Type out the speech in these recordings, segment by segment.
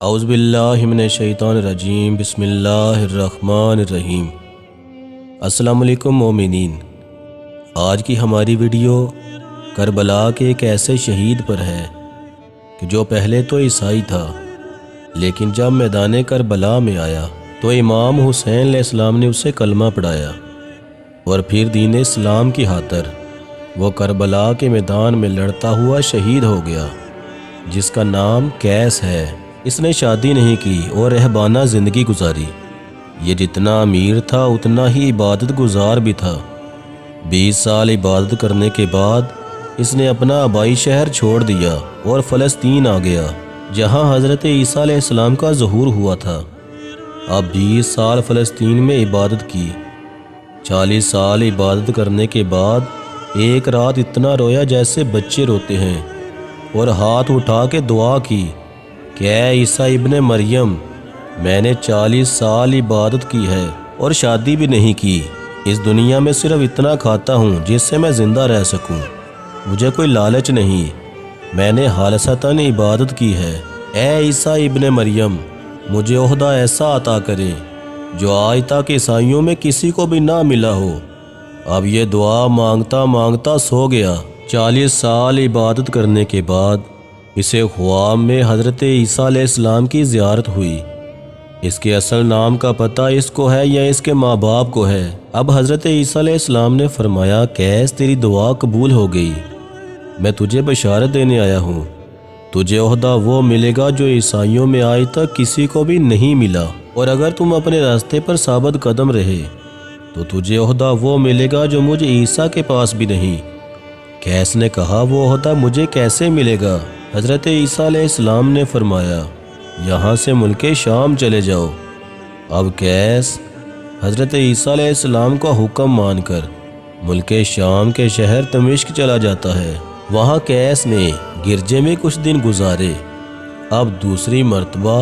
اعوذ باللہ من الشیطان الرجیم بسم اللہ الرحمن الرحیم۔ السلام علیکم مومنین، آج کی ہماری ویڈیو کربلا کے ایک ایسے شہید پر ہے کہ جو پہلے تو عیسائی تھا، لیکن جب میدان کربلا میں آیا تو امام حسین علیہ السلام نے اسے کلمہ پڑھایا اور پھر دین اسلام کی خاطر وہ کربلا کے میدان میں لڑتا ہوا شہید ہو گیا، جس کا نام قیس ہے۔ اس نے شادی نہیں کی اور رہبانہ زندگی گزاری۔ یہ جتنا امیر تھا اتنا ہی عبادت گزار بھی تھا۔ 20 سال عبادت کرنے کے بعد اس نے اپنا آبائی شہر چھوڑ دیا اور فلسطین آ گیا، جہاں حضرت عیسیٰ علیہ السلام کا ظہور ہوا تھا۔ اب 20 سال فلسطین میں عبادت کی۔ 40 سال عبادت کرنے کے بعد ایک رات اتنا رویا جیسے بچے روتے ہیں، اور ہاتھ اٹھا کے دعا کی کہ اے عیسیٰ ابن مریم، میں نے 40 سال عبادت کی ہے اور شادی بھی نہیں کی۔ اس دنیا میں صرف اتنا کھاتا ہوں جس سے میں زندہ رہ سکوں، مجھے کوئی لالچ نہیں، میں نے خالصتاً عبادت کی ہے۔ اے عیسیٰ ابن مریم، مجھے عہدہ ایسا عطا کرے جو آج تک عیسائیوں میں کسی کو بھی نہ ملا ہو۔ اب یہ دعا مانگتا مانگتا سو گیا۔ 40 سال عبادت کرنے کے بعد اسے خواب میں حضرت عیسیٰ علیہ السلام کی زیارت ہوئی۔ اس کے اصل نام کا پتہ اس کو ہے یا اس کے ماں باپ کو ہے؟ اب حضرت عیسیٰ علیہ السلام نے فرمایا، قیس تیری دعا قبول ہو گئی، میں تجھے بشارت دینے آیا ہوں، تجھے عہدہ وہ ملے گا جو عیسائیوں میں آج تک کسی کو بھی نہیں ملا، اور اگر تم اپنے راستے پر ثابت قدم رہے تو تجھے عہدہ وہ ملے گا جو مجھے عیسیٰ کے پاس بھی نہیں۔ قیس نے کہا، وہ عہدہ مجھے کیسے ملے گا؟ حضرت عیسیٰ علیہ السلام نے فرمایا، یہاں سے ملک شام چلے جاؤ۔ اب قیس حضرت عیسیٰ علیہ السلام کا حکم مان کر ملک شام کے شہر دمشق چلا جاتا ہے۔ وہاں قیس نے گرجے میں کچھ دن گزارے۔ اب دوسری مرتبہ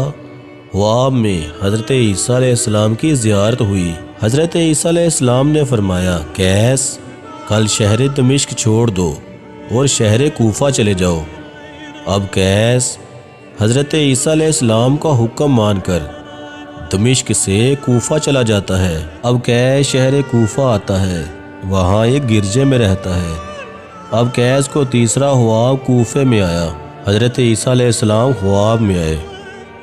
خواب میں حضرت عیسیٰ علیہ السلام کی زیارت ہوئی۔ حضرت عیسیٰ علیہ السلام نے فرمایا، قیس کل شہر دمشق چھوڑ دو اور شہر کوفہ چلے جاؤ۔ اب قیس حضرت عیسیٰ علیہ السلام کا حکم مان کر دمشق سے کوفہ چلا جاتا ہے۔ اب قیس شہر کوفہ آتا ہے، وہاں ایک گرجے میں رہتا ہے۔ اب قیس کو تیسرا خواب کوفے میں آیا۔ حضرت عیسیٰ علیہ السلام خواب میں آئے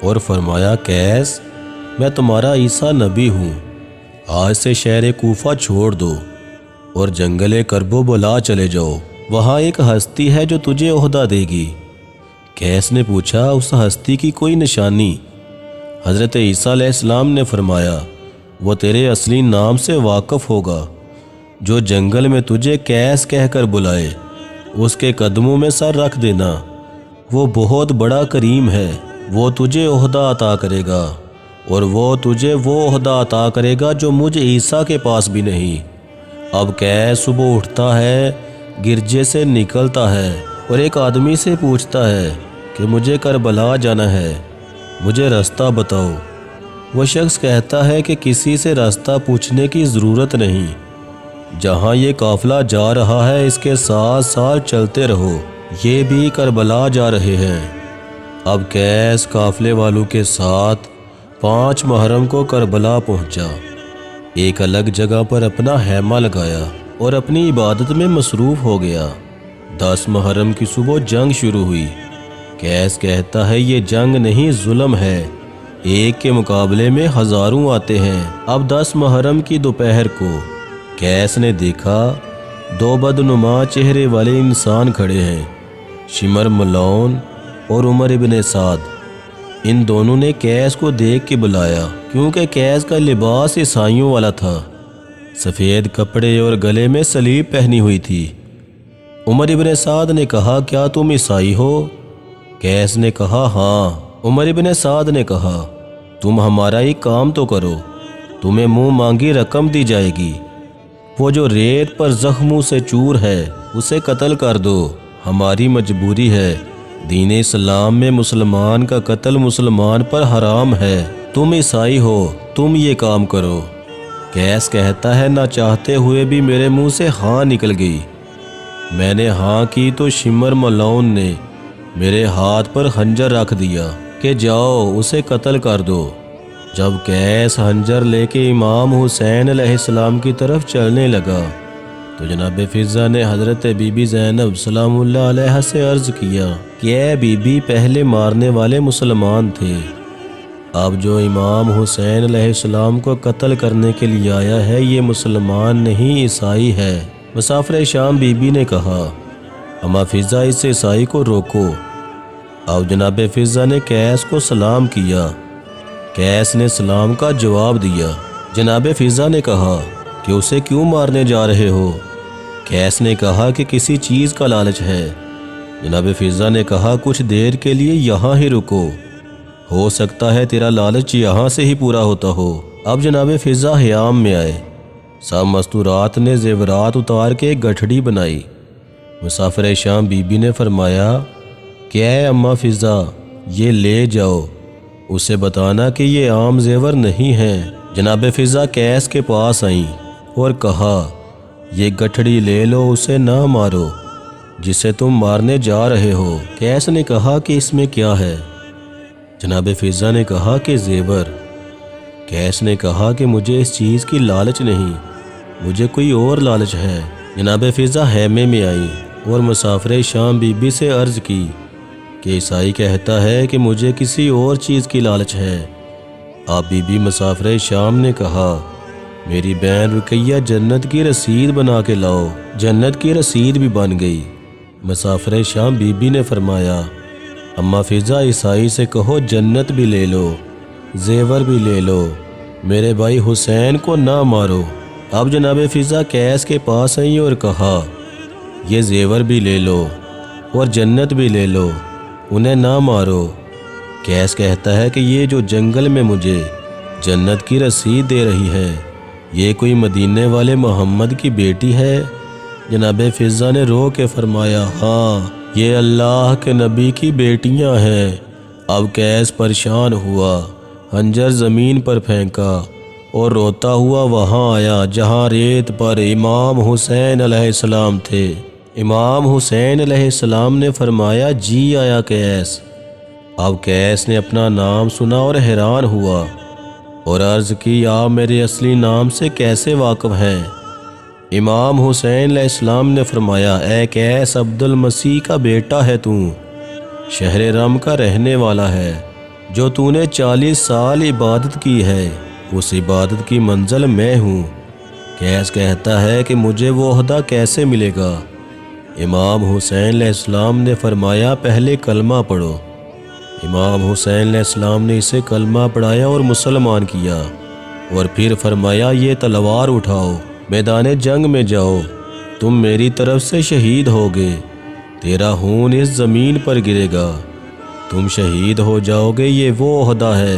اور فرمایا، قیس میں تمہارا عیسیٰ نبی ہوں، آج سے شہر کوفہ چھوڑ دو اور جنگل کرب و بلا چلے جاؤ، وہاں ایک ہستی ہے جو تجھے عہدہ دے گی۔ قیس نے پوچھا، اس ہستی کی کوئی نشانی؟ حضرت عیسیٰ علیہ السلام نے فرمایا، وہ تیرے اصلی نام سے واقف ہوگا، جو جنگل میں تجھے قیس کہہ کر بلائے اس کے قدموں میں سر رکھ دینا، وہ بہت بڑا کریم ہے، وہ تجھے عہدہ عطا کرے گا، اور وہ تجھے وہ عہدہ عطا کرے گا جو مجھ عیسیٰ کے پاس بھی نہیں۔ اب قیس صبح اٹھتا ہے، گرجے سے نکلتا ہے اور ایک آدمی سے پوچھتا ہے کہ مجھے کربلا جانا ہے، مجھے راستہ بتاؤ۔ وہ شخص کہتا ہے کہ کسی سے راستہ پوچھنے کی ضرورت نہیں، جہاں یہ قافلہ جا رہا ہے اس کے ساتھ ساتھ چلتے رہو، یہ بھی کربلا جا رہے ہیں۔ اب قیس قافلے والوں کے ساتھ 5 محرم کو کربلا پہنچا، ایک الگ جگہ پر اپنا خیمہ لگایا اور اپنی عبادت میں مصروف ہو گیا۔ 10 محرم کی صبح جنگ شروع ہوئی۔ قیس کہتا ہے، یہ جنگ نہیں ظلم ہے، ایک کے مقابلے میں ہزاروں آتے ہیں۔ اب 10 محرم کی دوپہر کو قیس نے دیکھا 2 بدنما چہرے والے انسان کھڑے ہیں، شمر ملعون اور عمر ابن سعد۔ ان دونوں نے قیس کو دیکھ کے بلایا، کیونکہ قیس کا لباس عیسائیوں والا تھا، سفید کپڑے اور گلے میں صلیب پہنی ہوئی تھی۔ عمر ابن سعد نے کہا، کیا تم عیسائی ہو؟ قیس نے کہا، ہاں۔ عمر ابن سعد نے کہا، تم ہمارا ایک کام تو کرو، تمہیں منہ مانگی رقم دی جائے گی، وہ جو ریت پر زخموں سے چور ہے اسے قتل کر دو، ہماری مجبوری ہے، دین اسلام میں مسلمان کا قتل مسلمان پر حرام ہے، تم عیسائی ہو، تم یہ کام کرو۔ قیس کہتا ہے، نہ چاہتے ہوئے بھی میرے منہ سے ہاں نکل گئی، میں نے ہاں کی تو شمر ملعون نے میرے ہاتھ پر خنجر رکھ دیا کہ جاؤ اسے قتل کر دو۔ جب قیس خنجر لے کے امام حسین علیہ السلام کی طرف چلنے لگا تو جناب فضہ نے حضرت بی بی زینب سلام اللہ علیہ سے عرض کیا کہ اے بی بی، پہلے مارنے والے مسلمان تھے، اب جو امام حسین علیہ السلام کو قتل کرنے کے لیے آیا ہے یہ مسلمان نہیں، عیسائی ہے۔ مسافر شام بی بی نے کہا، اما فضہ، اس عیسائی کو روکو۔ اب جناب فضہ نے قیس کو سلام کیا۔ قیس نے سلام کا جواب دیا۔ جناب فضہ نے کہا کہ اسے کیوں مارنے جا رہے ہو؟ قیس نے کہا کہ کسی چیز کا لالچ ہے۔ جناب فضہ نے کہا، کچھ دیر کے لیے یہاں ہی رکو، ہو سکتا ہے تیرا لالچ یہاں سے ہی پورا ہوتا ہو۔ اب جناب فضہ حیام میں آئے۔ سب مستورات نے زیورات اتار کے ایک گٹھڑی بنائی۔ مسافر شام بی بی نے فرمایا کہ اے اماں فضہ، یہ لے جاؤ، اسے بتانا کہ یہ عام زیور نہیں ہیں۔ جناب فضہ قیس کے پاس آئیں اور کہا، یہ گٹھڑی لے لو، اسے نہ مارو جسے تم مارنے جا رہے ہو۔ قیس نے کہا کہ اس میں کیا ہے؟ جناب فضہ نے کہا کہ زیور۔ قیس نے کہا کہ مجھے اس چیز کی لالچ نہیں، مجھے کوئی اور لالچ ہے۔ جناب فضہ خیمے میں آئی اور مسافر شام بی بی سے عرض کی کہ عیسائی کہتا ہے کہ مجھے کسی اور چیز کی لالچ ہے۔ آپ بی بی مسافر شام نے کہا، میری بہن رقیہ جنت کی رسید بنا کے لاؤ۔ جنت کی رسید بھی بن گئی۔ مسافر شام بی بی نے فرمایا، اماں فضہ، عیسائی سے کہو جنت بھی لے لو، زیور بھی لے لو، میرے بھائی حسین کو نہ مارو۔ اب جناب فضہ قیس کے پاس آئیں اور کہا، یہ زیور بھی لے لو اور جنت بھی لے لو، انہیں نہ مارو۔ قیس کہتا ہے کہ یہ جو جنگل میں مجھے جنت کی رسید دے رہی ہے، یہ کوئی مدینے والے محمد کی بیٹی ہے؟ جناب فضہ نے رو کے فرمایا، ہاں، یہ اللہ کے نبی کی بیٹیاں ہیں۔ اب قیس پریشان ہوا، خنجر زمین پر پھینکا اور روتا ہوا وہاں آیا جہاں ریت پر امام حسین علیہ السلام تھے۔ امام حسین علیہ السلام نے فرمایا، جی آیا قیس۔ اب قیس نے اپنا نام سنا اور حیران ہوا اور عرض کی، آپ میرے اصلی نام سے کیسے واقف ہیں؟ امام حسین علیہ السلام نے فرمایا، اے قیس، عبد المسیح کا بیٹا ہے تو، شہر رم کا رہنے والا ہے۔ جو تو نے 40 سال عبادت کی ہے، اس عبادت کی منزل میں ہوں۔ قیس کہتا ہے کہ مجھے وہ عہدہ کیسے ملے گا؟ امام حسین علیہ السلام نے فرمایا، پہلے کلمہ پڑھو۔ امام حسین علیہ السلام نے اسے کلمہ پڑھایا اور مسلمان کیا، اور پھر فرمایا، یہ تلوار اٹھاؤ، میدان جنگ میں جاؤ، تم میری طرف سے شہید ہوگے، تیرا خون اس زمین پر گرے گا، تم شہید ہو جاؤ گے۔ یہ وہ عہدہ ہے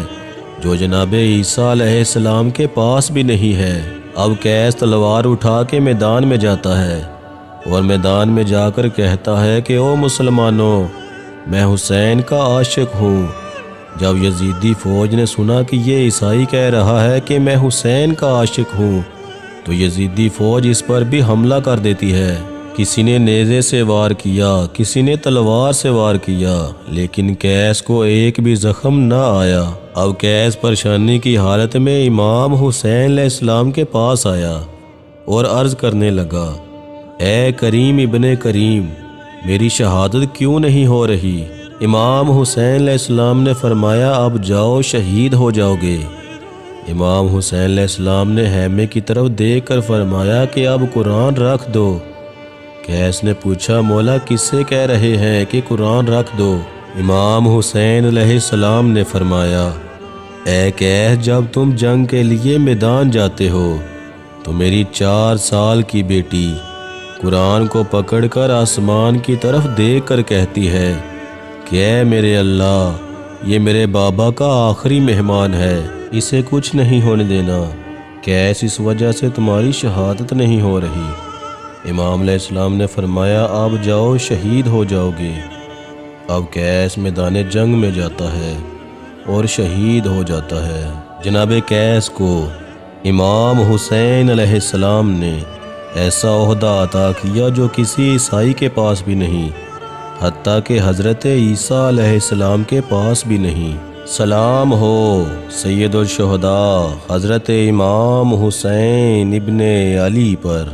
جو جناب عیسیٰ علیہ السلام کے پاس بھی نہیں ہے۔ اب قیس تلوار اٹھا کے میدان میں جاتا ہے اور میدان میں جا کر کہتا ہے کہ او مسلمانوں، میں حسین کا عاشق ہوں۔ جب یزیدی فوج نے سنا کہ یہ عیسائی کہہ رہا ہے کہ میں حسین کا عاشق ہوں تو یزیدی فوج اس پر بھی حملہ کر دیتی ہے۔ کسی نے نیزے سے وار کیا، کسی نے تلوار سے وار کیا، لیکن قیس کو ایک بھی زخم نہ آیا۔ اب قیس پریشانی کی حالت میں امام حسین علیہ السلام کے پاس آیا اور عرض کرنے لگا، اے کریم ابن کریم، میری شہادت کیوں نہیں ہو رہی؟ امام حسین علیہ السلام نے فرمایا، اب جاؤ، شہید ہو جاؤ گے۔ امام حسین علیہ السلام نے خیمے کی طرف دیکھ کر فرمایا کہ اب قرآن رکھ دو۔ قیس نے پوچھا، مولا کس سے کہہ رہے ہیں کہ قرآن رکھ دو؟ امام حسین علیہ السلام نے فرمایا، اے قیس، جب تم جنگ کے لیے میدان جاتے ہو تو میری 4 سال کی بیٹی قرآن کو پکڑ کر آسمان کی طرف دیکھ کر کہتی ہے کہ اے میرے اللہ، یہ میرے بابا کا آخری مہمان ہے، اسے کچھ نہیں ہونے دینا۔ قیس، اس وجہ سے تمہاری شہادت نہیں ہو رہی۔ امام علیہ السلام نے فرمایا، اب جاؤ، شہید ہو جاؤ گے۔ اب قیس میدان جنگ میں جاتا ہے اور شہید ہو جاتا ہے۔ جناب قیس کو امام حسین علیہ السلام نے ایسا عہدہ عطا کیا جو کسی عیسائی کے پاس بھی نہیں۔ حتیٰ کہ حضرت عیسیٰ علیہ السلام کے پاس بھی نہیں۔ سلام ہو سید الشہداء حضرت امام حسین ابن علی پر۔